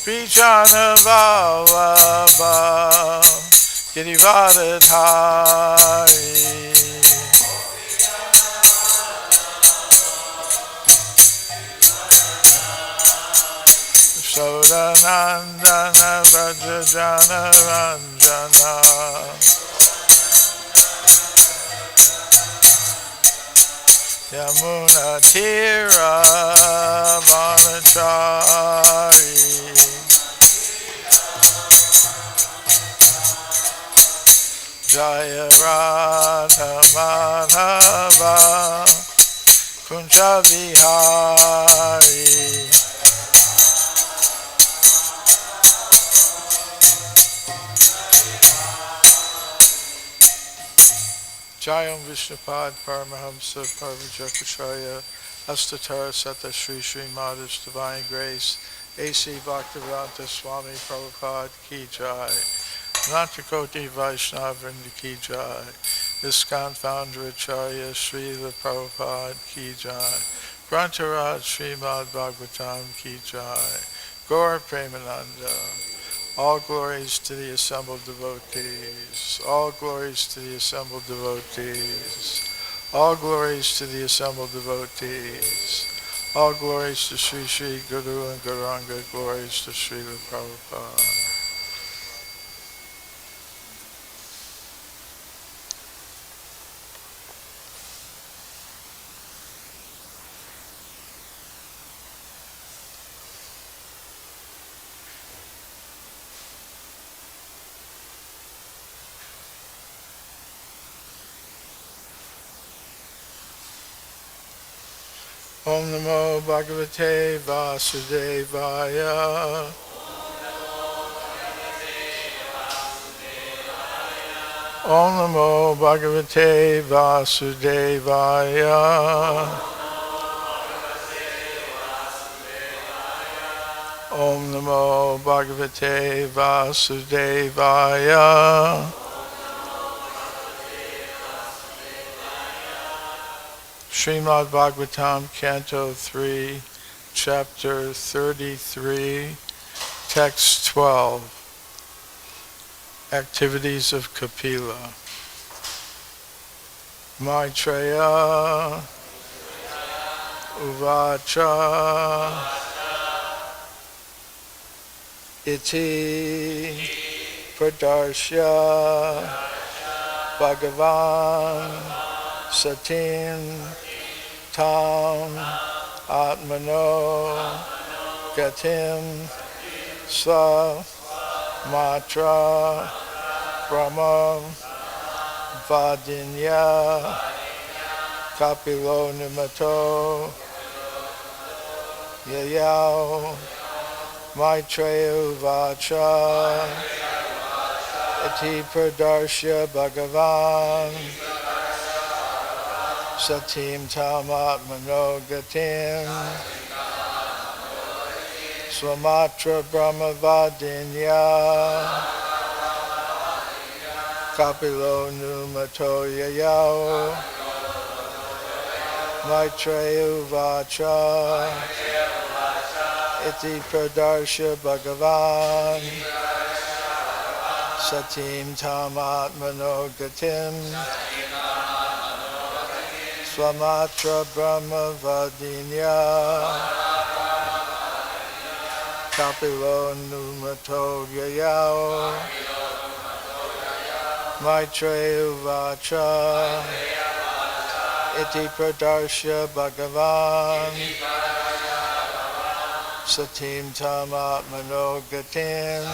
Vichana Bhava Girivadadhari Sodanandana Vrajajana Ranjana Yamuna Tira Vanachari Jaya Radha Madhava Kunja Vihari Jayam Vishnupad Paramahamsa Parvajakacharya Astatara Sata Śrī Maitreya's Divine Grace A.C. Bhaktivedanta Swami Prabhupada Ki Jai Natakoti Vaishnava Vrinda Ki Jai ISKCON Founder Acharya Srila Prabhupada Ki Jai Grantaraj Srimad Bhagavatam Ki Jai Gaur Premananda. All glories to the assembled devotees. All glories to the assembled devotees. All glories to the assembled devotees. All glories to Sri Sri Guru and Gauranga. Glories to Srila Prabhupada. Om Namo Bhagavate Vasudevaya. Om Namo Bhagavate Vasudevaya. Om Namo Bhagavate Vasudevaya. Srimad Bhagavatam, Canto 3, Chapter 33, Text 12, Activities of Kapila. Maitreya, uvāca, iti, pradarśya, bhagavān, satīṁ, ātmano, gatim, sva-mātrā, brahma-vādinyā, kapilo numato, yayau, maitreya uvāca, iti pradarśya bhagavān, satīṁ ātmano gatim, sva-mātrā brahma-vādinyā, kapilo numato yayau, maitreya uvāca, iti pradarśya bhagavān, satīṁ ātmano gatim, sva-mātrā brahma-vādinyā, kapilo numato yayau, maitreya uvāca, iti pradarśya bhagavān, satīṁ ātmano gatim,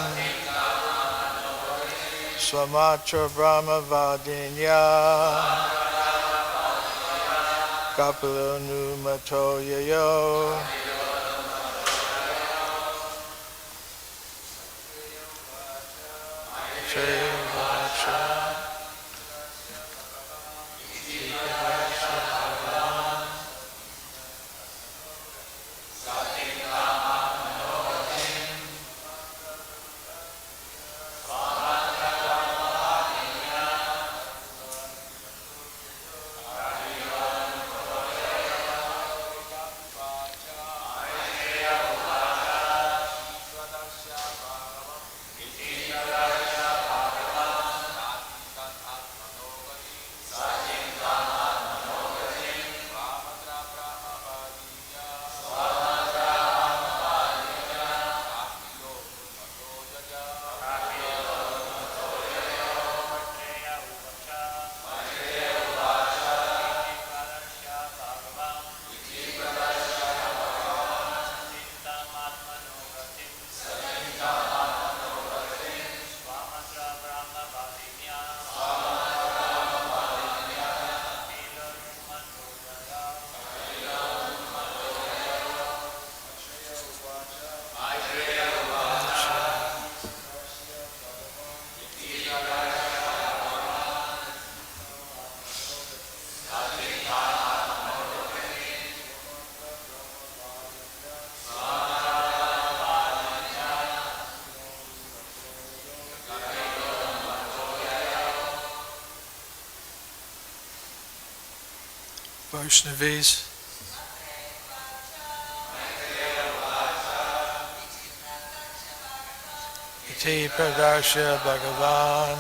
sva-mātrā brahma-vādinyā, kapilo numato yayau. Vaishnavis. Iti pradarśya bhagavān.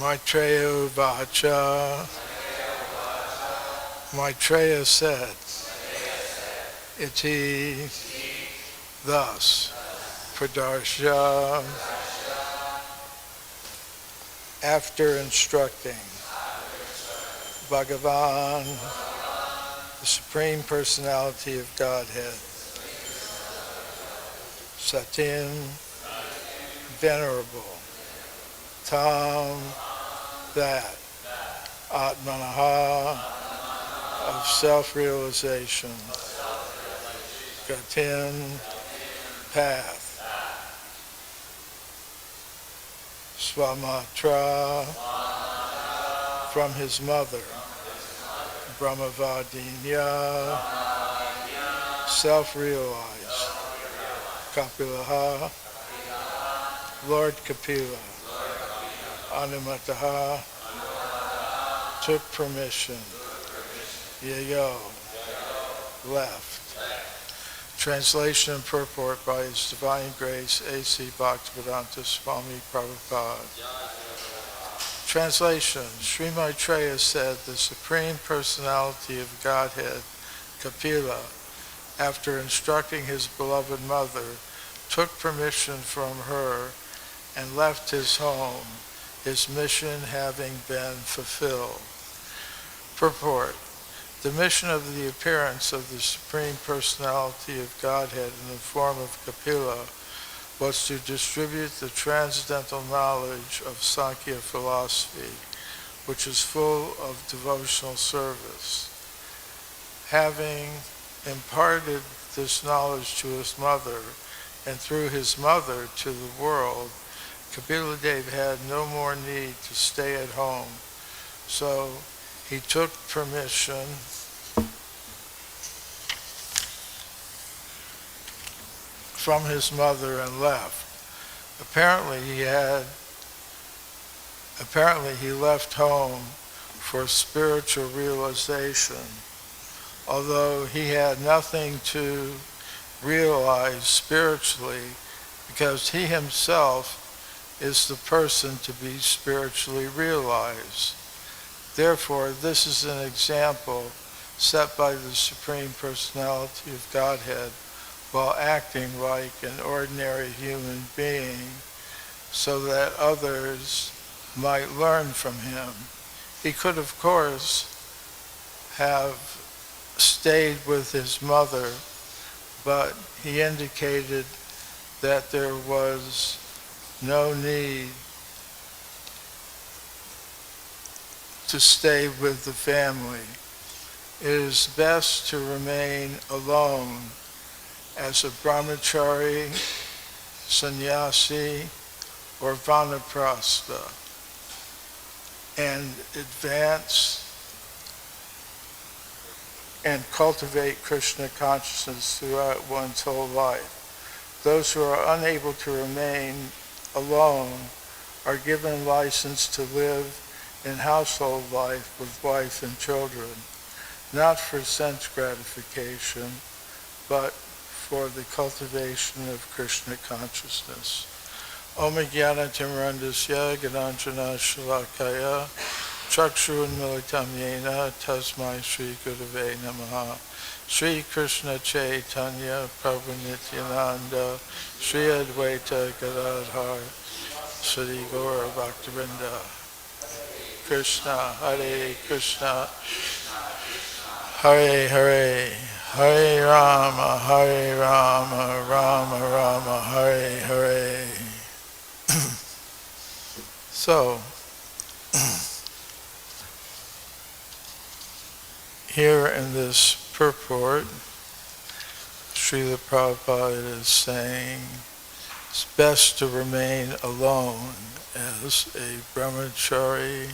Maitreya uvāca. Maitreya said, iti, thus, pradarśya, after instructing bhagavān, the Supreme Personality of Godhead, satīṁ, venerable, tam, that, ātmanaḥ, of self-realization, gatim, path, sva-mātrā, from his mother, brahma-vādinyā, self-realized, kapilaḥ, Lord Kapila, anumataḥ, took permission, yayau, left. Translation and purport by His Divine Grace, A.C. Bhaktivedanta Swami Prabhupada. Translation. Śrī Maitreya said the Supreme Personality of Godhead, Kapila, after instructing his beloved mother, took permission from her and left his home, his mission having been fulfilled. Purport. The mission of the appearance of the Supreme Personality of Godhead in the form of Kapila was to distribute the transcendental knowledge of Sankhya philosophy, which is full of devotional service. Having imparted this knowledge to his mother, and through his mother to the world, Kapila Dev had no more need to stay at home, so he took permission from his mother and left. Apparently he left home for spiritual realization, although he had nothing to realize spiritually, because he himself is the person to be spiritually realized. Therefore, this is an example set by the Supreme Personality of Godhead while acting like an ordinary human being, so that others might learn from him. He could, of course, have stayed with his mother, but he indicated that there was no need to stay with the family. It is best to remain alone as a brahmachari, sannyasi, or vanaprastha, and advance and cultivate Krishna consciousness throughout one's whole life. Those who are unable to remain alone are given license to live in household life with wife and children, not for sense gratification, but for the cultivation of Krishna consciousness. Om Jnana Timirandasya Gananjana Shalakaya Chakshurunmilitam Yena Tasmai Shri Gurave Namaha. Shri Krishna Chaitanya Prabhu Nityananda Shri Advaita Gadadhar Shri Gaura Bhaktivinoda. Krishna Hare Krishna Hare Hare Hare Rama Rama Rama Hare Hare. So, here in this purport, Srila Prabhupada is saying it's best to remain alone as a brahmachari,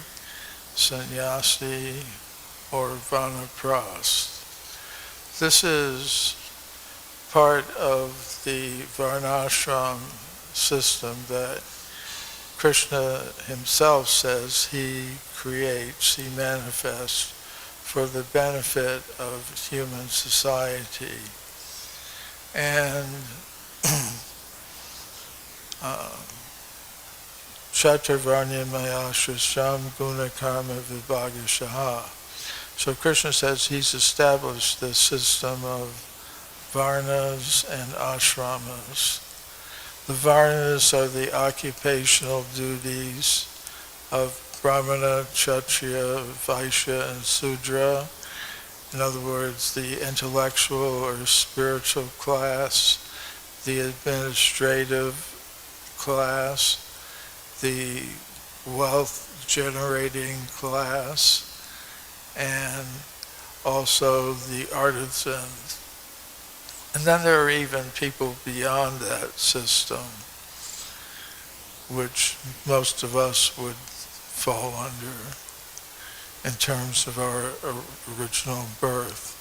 sannyasi, or vanaprastha. This is part of the varnashram system that Krishna himself says he creates, he manifests for the benefit of human society. And Chaturvarnyamaya Shrisham Guna Karma Vibhagashaha. So Krishna says he's established this system of varnas and ashramas. The varnas are the occupational duties of brahmana, kshatriya, vaishya, and sudra. In other words, the intellectual or spiritual class, the administrative class, the wealth-generating class, and also the artisans. And then there are even people beyond that system, which most of us would fall under in terms of our original birth.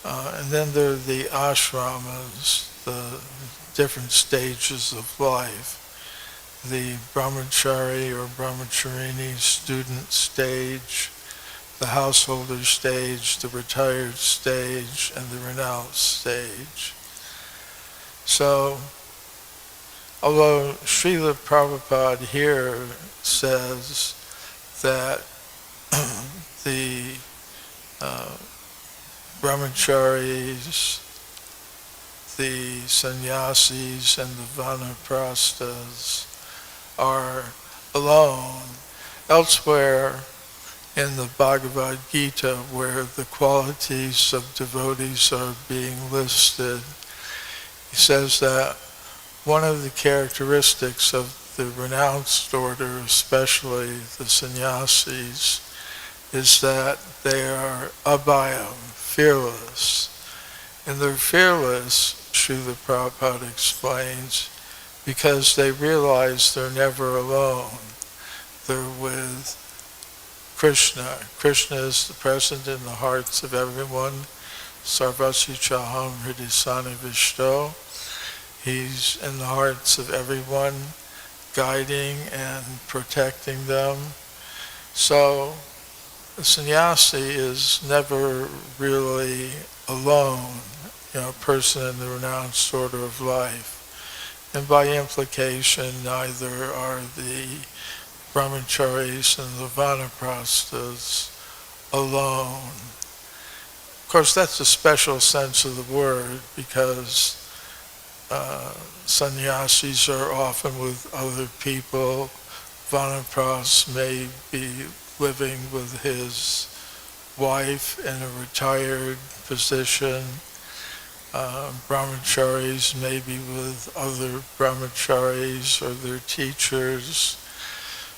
And then there are the ashramas, the different stages of life. The brahmachari or brahmacharini student stage, the householder stage, the retired stage, and the renounced stage. So, although Srila Prabhupada here says that the brahmacharis, the sannyasis, and the vanaprasthas are alone, elsewhere in the Bhagavad Gita, where the qualities of devotees are being listed, he says that one of the characteristics of the renounced order, especially the sannyasis, is that they are abhayam, fearless. And they're fearless, Srila Prabhupada explains, because they realize they're never alone. They're with Krishna. Krishna is present in the hearts of everyone. Sarvasya chaham hridisani vishto. He's in the hearts of everyone, guiding and protecting them. So the sannyasi is never really alone, a person in the renounced order of life. And by implication, neither are the brahmacharis and the vanaprasthas alone. Of course, that's a special sense of the word, because sannyasis are often with other people. Vanaprastha may be living with his wife in a retired position. Brahmacharis may be with other brahmacharis or their teachers.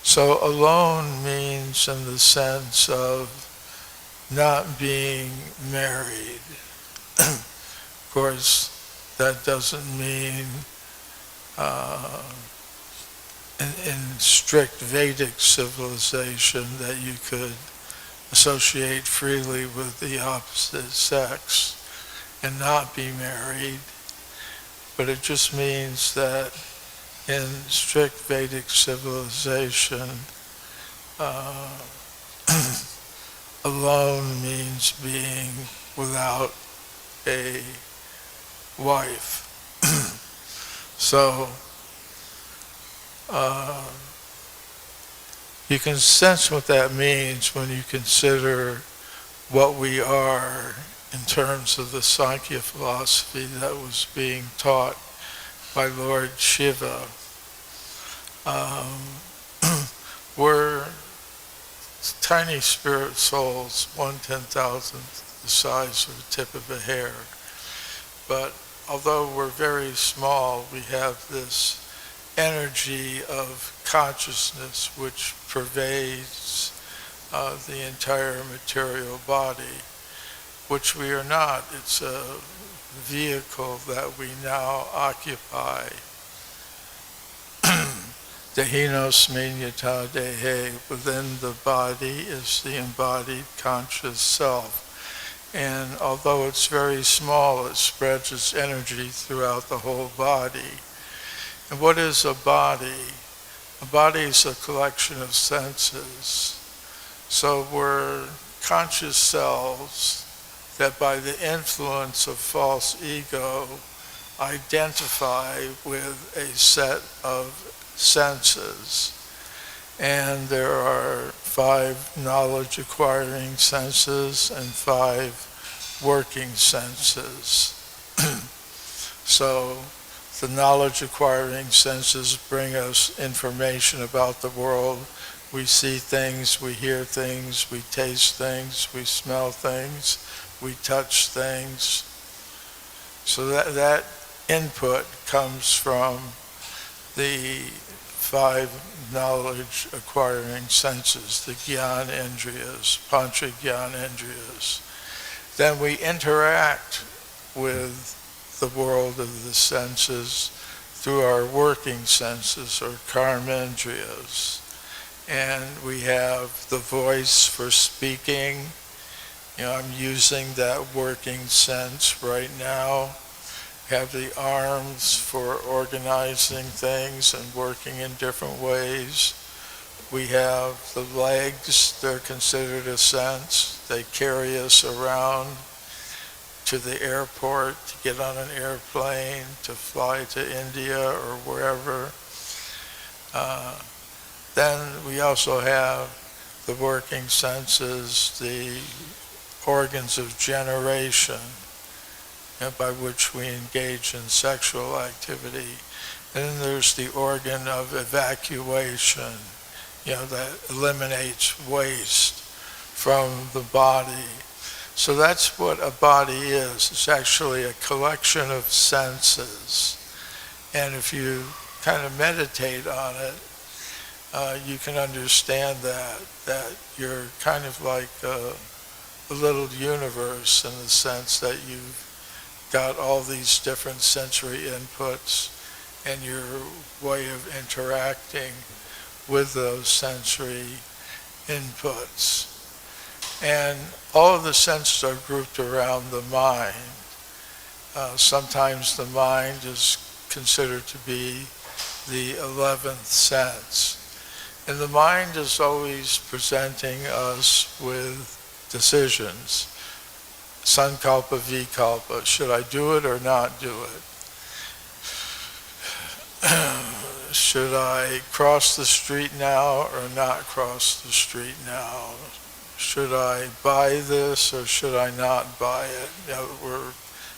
So alone means in the sense of not being married. Of course, that doesn't mean in strict Vedic civilization that you could associate freely with the opposite sex and not be married, but it just means that in strict Vedic civilization, alone means being without a wife. So you can sense what that means when you consider what we are in terms of the Sankhya philosophy that was being taught by Lord Shiva. We're tiny spirit souls, 1/10,000th the size of the tip of a hair. But although we're very small, we have this energy of consciousness which pervades the entire material body, which we are not. It's a vehicle that we now occupy. Dehinosmin yata dehe, within the body is the embodied conscious self. And although it's very small, it spreads its energy throughout the whole body. And what is a body? A body is a collection of senses. So we're conscious selves that by the influence of false ego identify with a set of senses. And there are 5 knowledge-acquiring senses and 5 working senses. So the knowledge-acquiring senses bring us information about the world. We see things, we hear things, we taste things, we smell things, we touch things. So that input comes from the 5 knowledge-acquiring senses, the Gyan-indriyas, Pancha-Gyan-indriyas. Then we interact with the world of the senses through our working senses, or karmendriyas. And we have the voice for speaking. I'm using that working sense right now. Have the arms for organizing things and working in different ways. We have the legs, they're considered a sense. They carry us around to the airport, to get on an airplane, to fly to India or wherever. Then we also have the working senses, the organs of generation, by which we engage in sexual activity. And then there's the organ of evacuation, that eliminates waste from the body. So that's what a body is. It's actually a collection of senses. And if you kind of meditate on it, you can understand that you're kind of like a little universe, in the sense that you've got all these different sensory inputs, and your way of interacting with those sensory inputs. And all of the senses are grouped around the mind. Sometimes the mind is considered to be the 11th sense. And the mind is always presenting us with decisions. Sankalpa, vikalpa. Should I do it or not do it? Should I cross the street now or not cross the street now? Should I buy this or should I not buy it? We're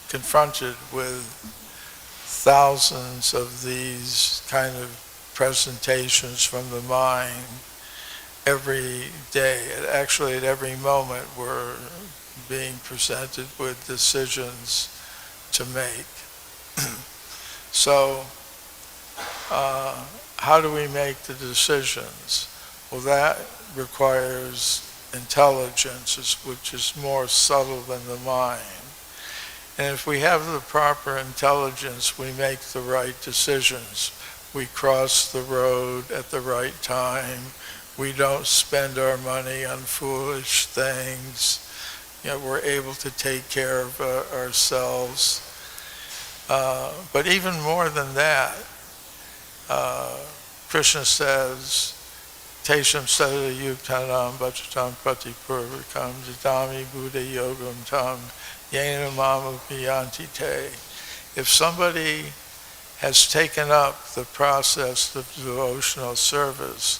confronted with thousands of these kind of presentations from the mind every day. Actually, at every moment, we're being presented with decisions to make. So, how do we make the decisions? Well, that requires intelligence, which is more subtle than the mind. And if we have the proper intelligence, we make the right decisions. We cross the road at the right time. we don't spend our money on foolish things. We're able to take care of ourselves. But even more than that, Krishna says, Tesham sada yuktanam bhajatam pratipurvikam jidami buddha yogam tam yena mamupi yanti te. If somebody has taken up the process of devotional service,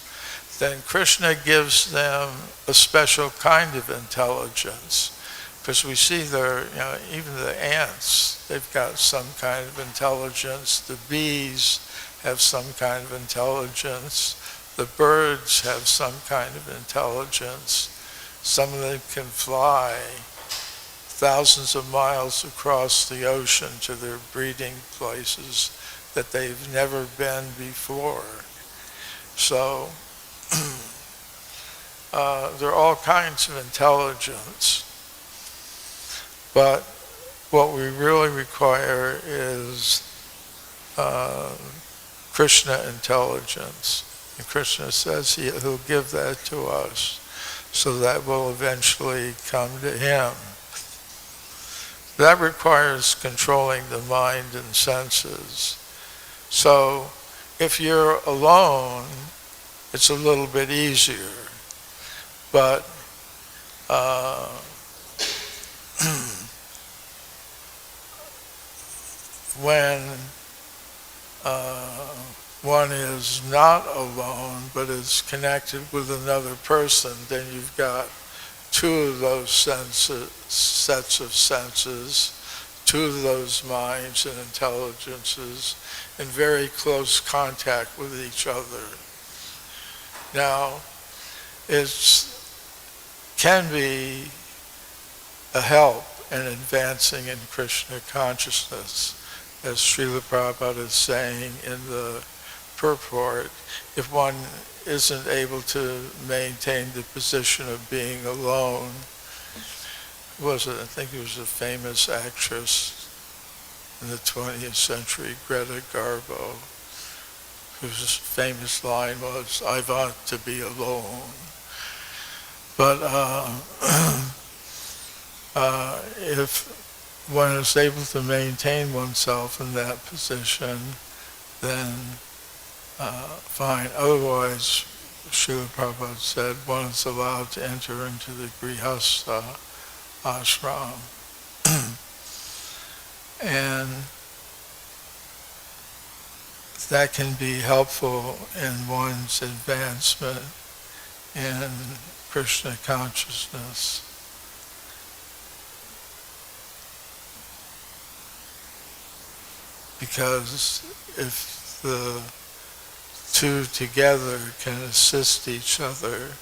then Krishna gives them a special kind of intelligence. Because we see even the ants, they've got some kind of intelligence. The bees have some kind of intelligence. The birds have some kind of intelligence. Some of them can fly thousands of miles across the ocean to their breeding places that they've never been before. So there are all kinds of intelligence. But what we really require is Krishna intelligence. And Krishna says he'll give that to us, so that will eventually come to him. That requires controlling the mind and senses. So if you're alone, it's a little bit easier. But when one is not alone but is connected with another person, then you've got two of those sets of senses, two of those minds and intelligences in very close contact with each other. Now, it can be a help in advancing in Krishna consciousness, as Srila Prabhupada is saying in the purport. If one isn't able to maintain the position of being alone, I think it was a famous actress in the 20th century, Greta Garbo, whose famous line was, "I want to be alone." But if one is able to maintain oneself in that position, then fine. Otherwise, Srila Prabhupada said, one is allowed to enter into the grihastha ashram. And that can be helpful in one's advancement in Krishna consciousness. Because if the two together can assist each other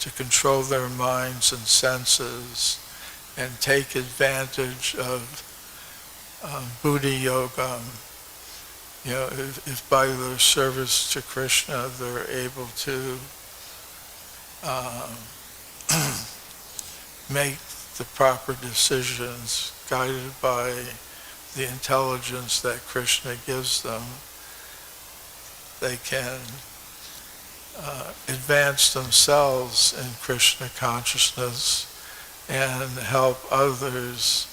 to control their minds and senses and take advantage of buddhi yoga, if by their service to Krishna they're able to make the proper decisions guided by the intelligence that Krishna gives them, they can advance themselves in Krishna consciousness and help others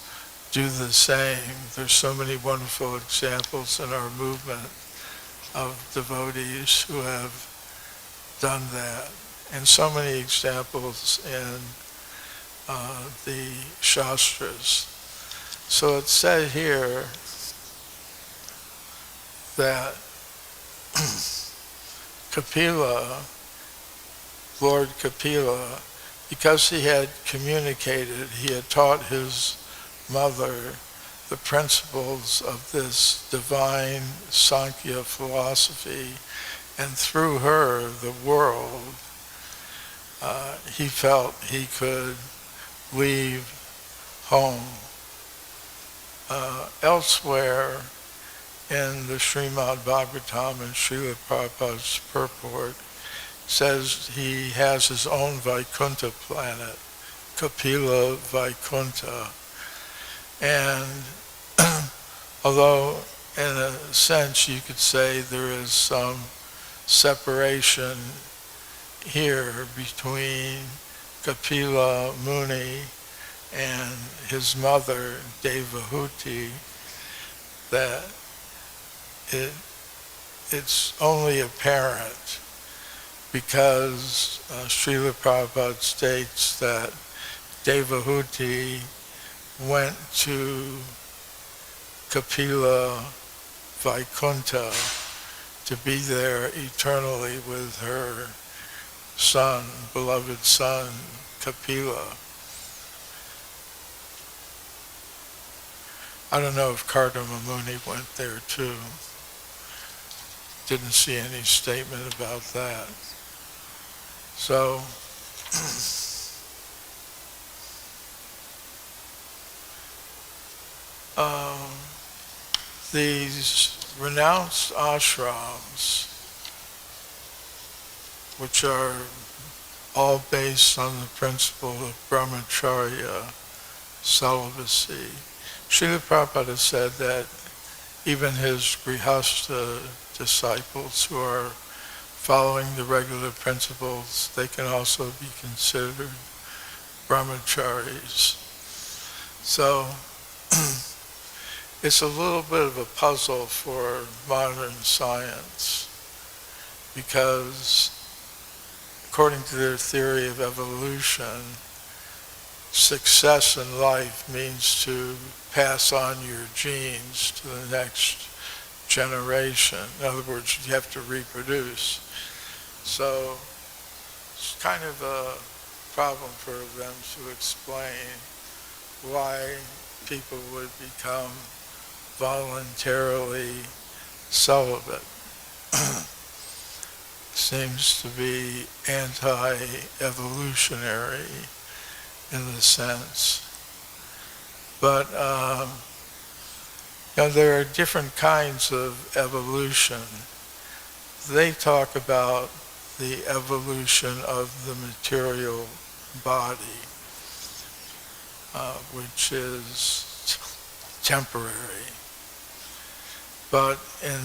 do the same. There's so many wonderful examples in our movement of devotees who have done that, and so many examples in the Shastras. So it's said here that Kapila, Lord Kapila, because he had communicated, he had taught his mother the principles of this divine Sankhya philosophy, and through her, the world, he felt he could leave home. Elsewhere in the Srimad Bhagavatam and Srila Prabhupada's purport, says he has his own Vaikuntha planet, Kapila Vaikuntha. And although in a sense you could say there is some separation here between Kapila Muni and his mother Devahuti that it's only apparent because Srila Prabhupada states that Devahuti went to Kapila Vaikuntha to be there eternally with her son, beloved son, Kapila. I don't know if Kardama Muni went there too. Didn't see any statement about that. So, these renounced ashrams, which are all based on the principle of brahmacharya, celibacy. Srila Prabhupada said that even his grihastha disciples who are following the regular principles, they can also be considered brahmacharis. So it's a little bit of a puzzle for modern science because according to their theory of evolution, success in life means to pass on your genes to the next generation. In other words, you have to reproduce. So it's kind of a problem for them to explain why people would become voluntarily celibate. Seems to be anti-evolutionary in the sense. But there are different kinds of evolution. They talk about the evolution of the material body, which is temporary. But in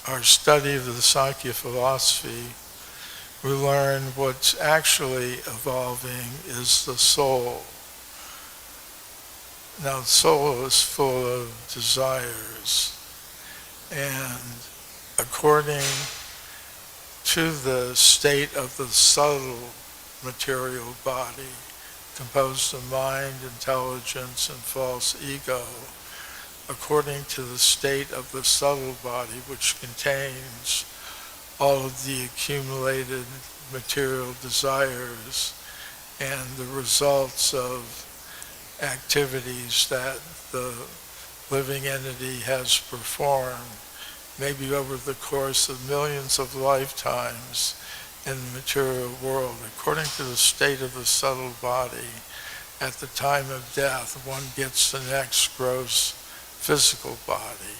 our study of the Sankhya philosophy, we learn what's actually evolving is the soul. Now, the soul is full of desires, and according to the state of the subtle material body, composed of mind, intelligence, and false ego, according to the state of the subtle body, which contains all of the accumulated material desires and the results of activities that the living entity has performed, maybe over the course of millions of lifetimes in the material world. According to the state of the subtle body, at the time of death, one gets the next gross physical body.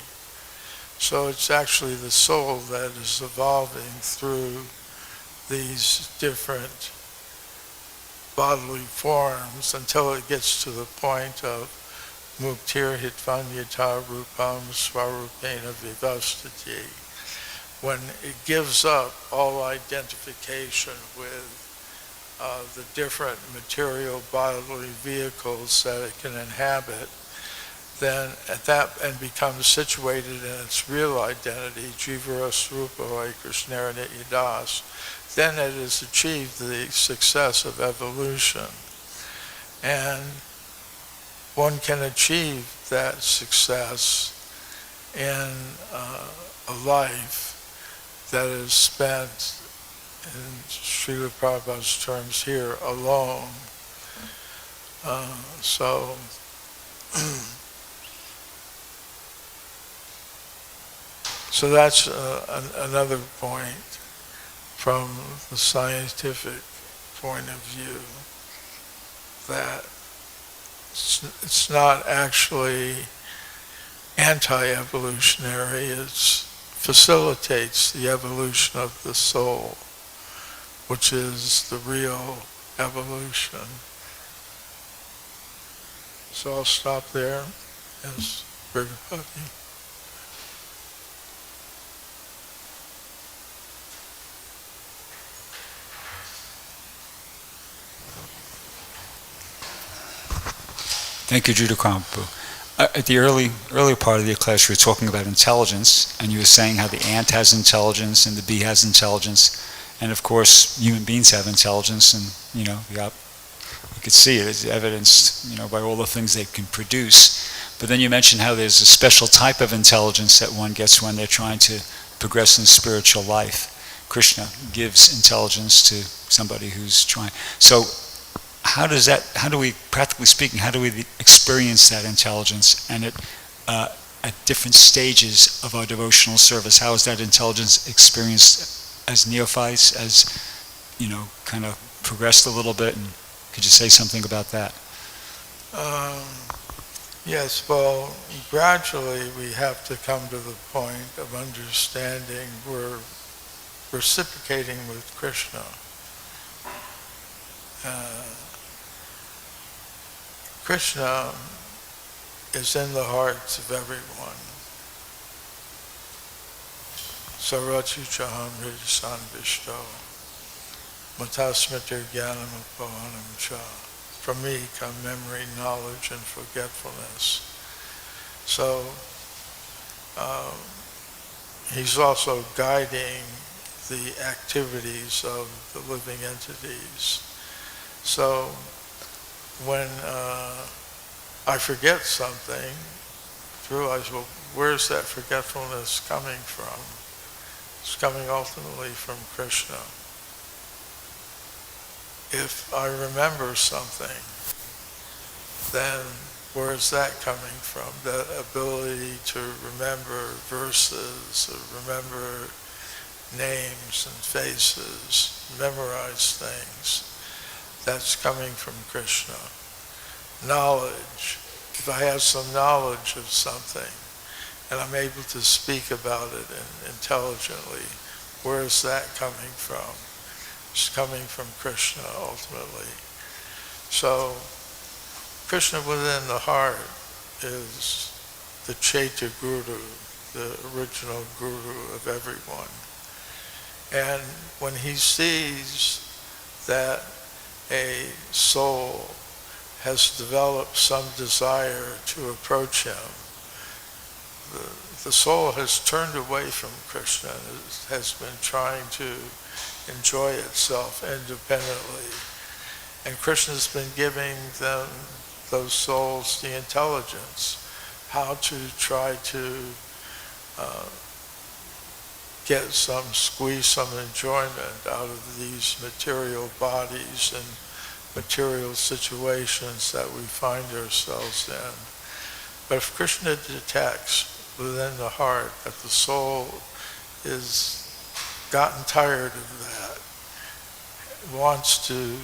So it's actually the soul that is evolving through these different bodily forms until it gets to the point of muktir hitvanyata rupam svarupena vivastati, when it gives up all identification with the different material bodily vehicles that it can inhabit, then at that, and becomes situated in its real identity, jivarasrupa krishnara nityadas, then it has achieved the success of evolution. And one can achieve that success in a life that is spent, in Srila Prabhupada's terms here, alone. So that's another point from the scientific point of view, that it's not actually anti-evolutionary, it facilitates the evolution of the soul, which is the real evolution. So I'll stop there. Yes, Brigapati. Thank you, Drutakarma Prabhu. At the earlier part of your class, you were talking about intelligence, and you were saying how the ant has intelligence and the bee has intelligence, and of course, human beings have intelligence, and you could see it. It's evidenced, by all the things they can produce. But then you mentioned how there's a special type of intelligence that one gets when they're trying to progress in spiritual life. Krishna gives intelligence to somebody who's trying. So, how do we, practically speaking, how do we experience that intelligence, and at different stages of our devotional service? How is that intelligence experienced as neophytes, as, kind of progressed a little bit? And could you say something about that? Yes, well, gradually we have to come to the point of understanding we're reciprocating with Krishna. Krishna is in the hearts of everyone. Sarvachuchaham hridasanvishto matasmriti jnanam upavanam cha. From me come memory, knowledge, and forgetfulness. So he's also guiding the activities of the living entities. So when I forget something, I realize, well, where's that forgetfulness coming from? It's coming ultimately from Krishna. If I remember something, then where's that coming from? The ability to remember verses, or remember names and faces, memorize things. That's coming from Krishna. Knowledge. If I have some knowledge of something and I'm able to speak about it intelligently, where is that coming from? It's coming from Krishna ultimately. So Krishna within the heart is the Chaitya Guru, the original Guru of everyone. And when he sees that a soul has developed some desire to approach him, the soul has turned away from Krishna and has been trying to enjoy itself independently. And Krishna's been giving them, those souls, the intelligence, how to try to squeeze some enjoyment out of these material bodies and material situations that we find ourselves in. But if Krishna detects within the heart that the soul is gotten tired of that, wants to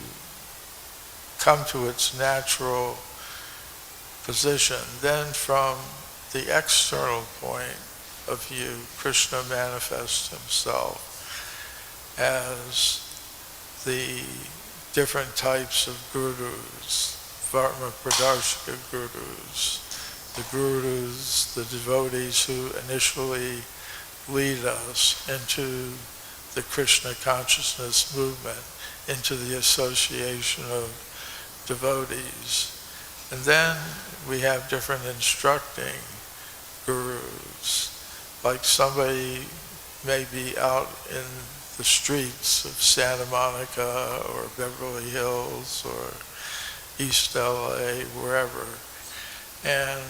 come to its natural position, then from the external point of view, Krishna manifests himself as the different types of gurus, pradarśya gurus, the gurus, the devotees who initially lead us into the Krishna consciousness movement, into the association of devotees. And then we have different instructing gurus, like somebody may be out in the streets of Santa Monica or Beverly Hills or East LA, wherever, and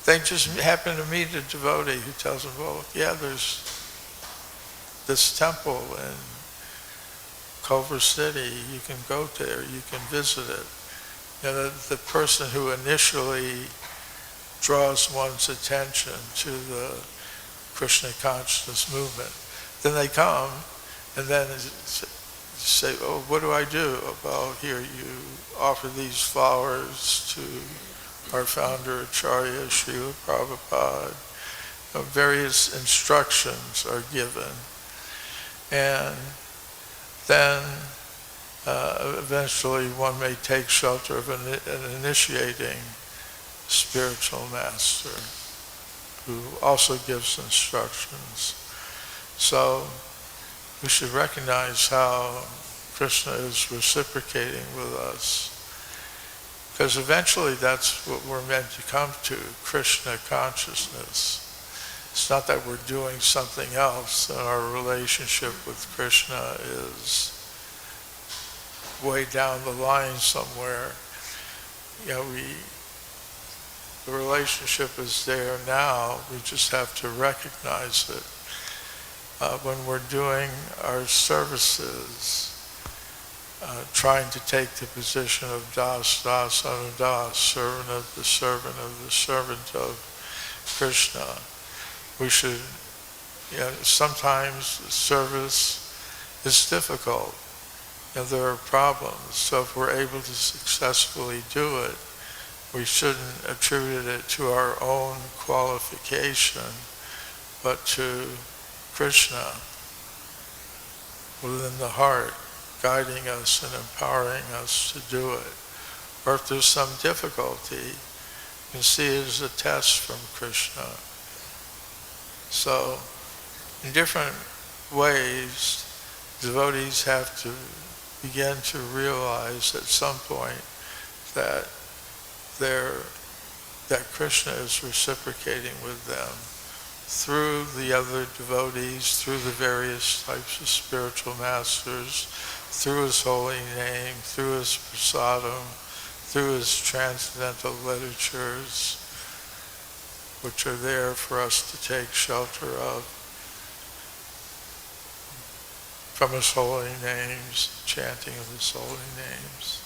they just happen to meet a devotee who tells them, well, yeah, there's this temple in Culver City, you can go there, you can visit it. You know, the person who initially draws one's attention to the Krishna consciousness movement, then they come and then say, oh, what do I do about here? You offer these flowers to our founder Acharya, Srila Prabhupada. Various instructions are given. And then eventually one may take shelter of an initiating spiritual master who also gives instructions. So we should recognize how Krishna is reciprocating with us, Because eventually that's what we're meant to come to, Krishna consciousness. It's not that we're doing something else, and our relationship with Krishna is way down the line somewhere. The relationship is there now, we just have to recognize it. When we're doing our services, trying to take the position of das, das, anudas, servant of the servant of the servant of Krishna, we should, sometimes service is difficult, and there are problems. So if we're able to successfully do it, we shouldn't attribute it to our own qualification, but to Krishna within the heart, guiding us and empowering us to do it. Or if there's some difficulty, you can see it as a test from Krishna. So, in different ways, devotees have to begin to realize at some point that Krishna is reciprocating with them through the other devotees, through the various types of spiritual masters, through his holy name, through his prasadam, through his transcendental literatures, which are there for us to take shelter of, from his holy names, chanting of his holy names.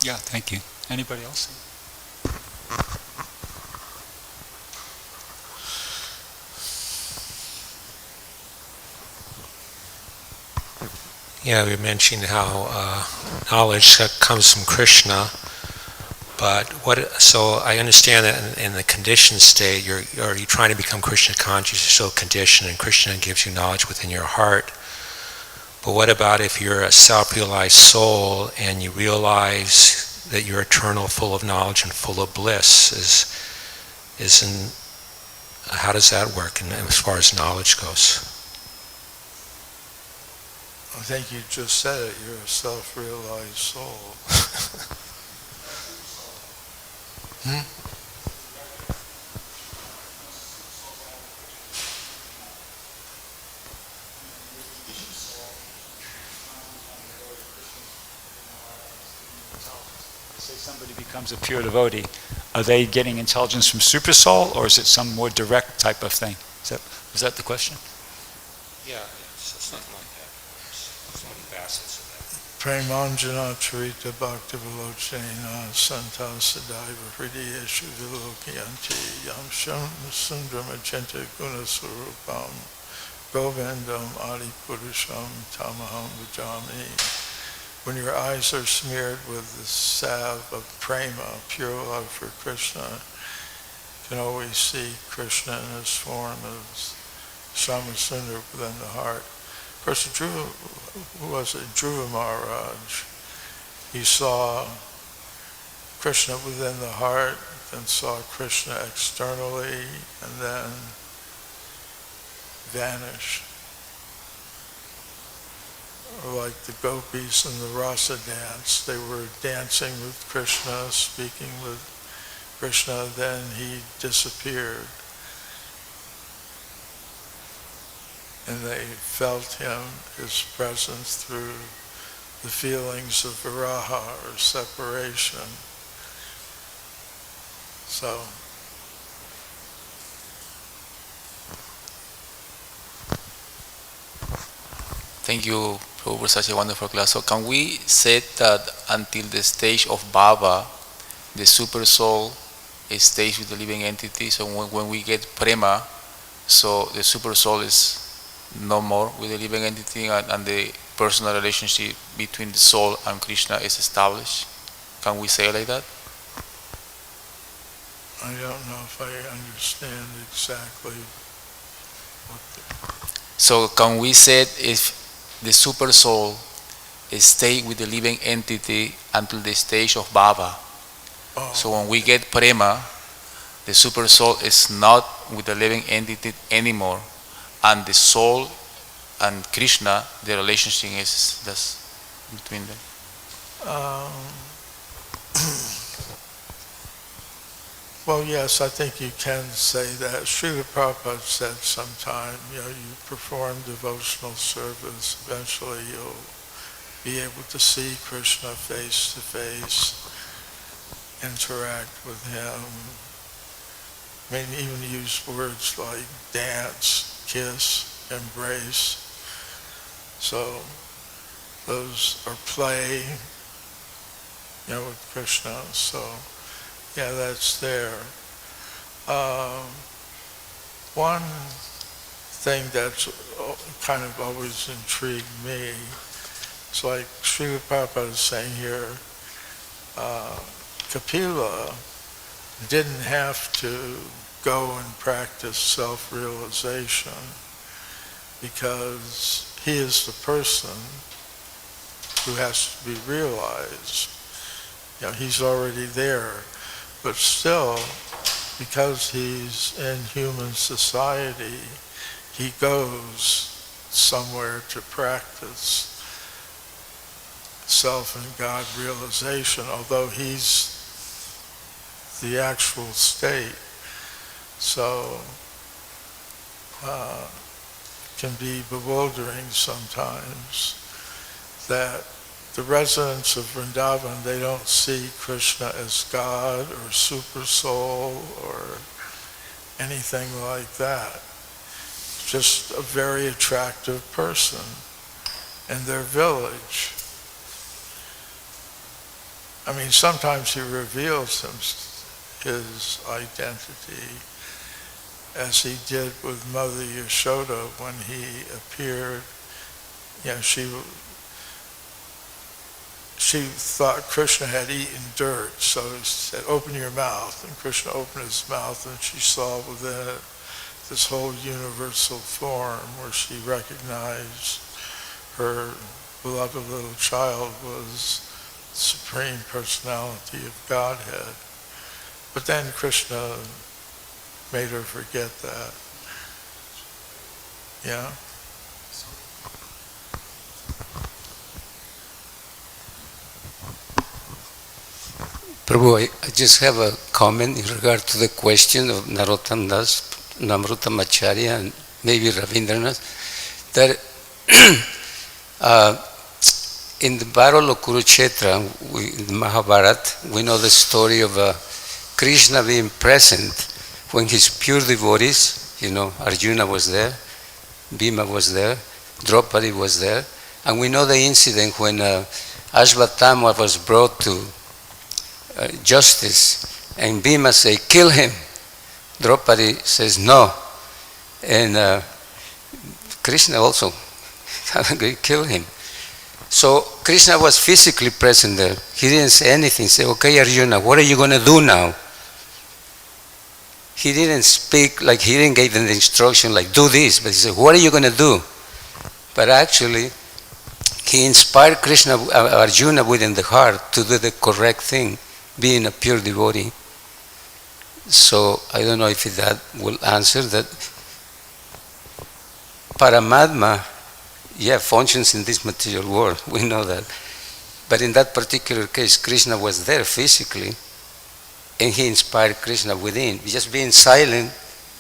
Yeah, thank you. Anybody else? Yeah, we mentioned how knowledge comes from Krishna, but so I understand that in the conditioned state, you're trying to become Krishna conscious, you're still conditioned, and Krishna gives you knowledge within your heart. But what about if you're a self-realized soul and you realize that you're eternal, full of knowledge and full of bliss? How does that work as far as knowledge goes? I think you just said it, you're a self-realized soul. Say somebody becomes a pure devotee, are they getting intelligence from super soul, or is it some more direct type of thing? Is that the question? Yeah, it's something like that. So many facets of that. Premanjana charita bhakti vilochena santa sadaiva hridiyeshu vilokiyanti yam sham sundram achinta guna surupam govindam adi purusham tamaham vajami. When your eyes are smeared with the salve of prema, pure love for Krishna, you can always see Krishna in his form as Shyamasundar within the heart. Of course, Dhruva Maharaj, he saw Krishna within the heart, then saw Krishna externally, and then vanish. Or like the gopis in the rasa dance, they were dancing with Krishna, speaking with Krishna, then he disappeared. And they felt him, his presence, through the feelings of viraha, or separation. So, thank you, Prabhu, for such a wonderful class. So can we say that until the stage of Bhava, the super soul stays with the living entity? So when we get prema, so the super soul is no more with the living entity, and the personal relationship between the soul and Krishna is established? Can we say like that? I don't know if I understand exactly what So can we say if the super soul stay with the living entity until the stage of Bhava? So when we get prema, the super soul is not with the living entity anymore, and the soul and Krishna, the relationship is thus between them. Well, yes, I think you can say that. Srila Prabhupada said sometime, you perform devotional service, eventually you'll be able to see Krishna face to face, interact with him. I mean, even use words like dance, kiss, embrace. So those are play, with Krishna. So yeah, that's there. One thing that's kind of always intrigued me, it's like Srila Prabhupada is saying here, Kapila didn't have to go and practice self-realization because he is the person who has to be realized. He's already there. But still, because he's in human society, he goes somewhere to practice self and God realization, although he's the actual state. So it can be bewildering sometimes that the residents of Vrindavan, they don't see Krishna as God or super soul or anything like that. Just a very attractive person in their village. I mean, sometimes he reveals his identity, as he did with Mother Yashoda when he appeared. She thought Krishna had eaten dirt, so he said, "Open your mouth." And Krishna opened his mouth, and she saw within it this whole universal form where she recognized her beloved little child was the Supreme Personality of Godhead. But then Krishna made her forget that. Yeah? Prabhu, I just have a comment in regard to the question of Narottam Das, Namrutamacharya, and maybe Ravindranath, that in the Battle of Kurukshetra, in Mahabharata, we know the story of Krishna being present when his pure devotees, Arjuna was there, Bhima was there, Draupadi was there, and we know the incident when Ashvatthama was brought to justice, and Bhima said, "Kill him." Draupadi says, "No." And Krishna also kill him. So Krishna was physically present there. He didn't say anything. He said, "Okay, Arjuna, what are you going to do now?" He didn't speak, like he didn't give them the instruction, like, "Do this," but he said, "What are you going to do?" But actually, he inspired Arjuna within the heart to do the correct thing, being a pure devotee. So I don't know if that will answer that. Paramatma, functions in this material world, we know that. But in that particular case, Krishna was there physically, and he inspired Krishna within, just being silent,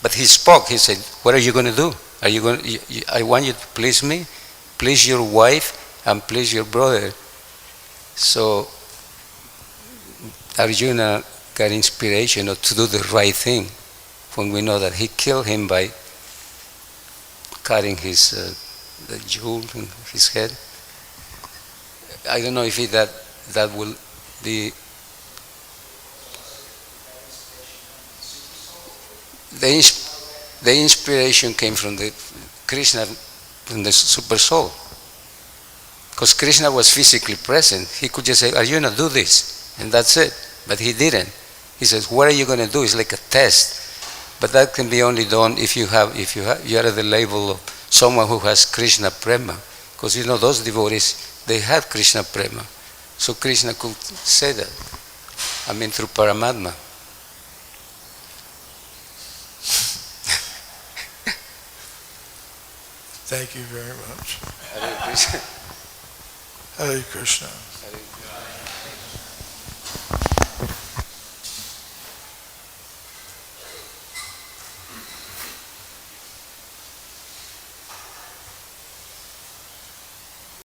but he spoke. He said, "What are you going to do? I want you to please me, please your wife, and please your brother." So Arjuna got inspiration to do the right thing when we know that he killed him by cutting the jewel in his head. I don't know if that will be the inspiration came from the Krishna, from the super soul, because Krishna was physically present. He could just say, "Arjuna, do this," and that's it. But he didn't. He says, "What are you going to do?" It's like a test. But that can be only done if you are at the level of someone who has Krishna prema. Because those devotees, they have Krishna prema. So Krishna could say that. Through Paramatma. Thank you very much. Hare Krishna. Hare Krishna. Hare Krishna.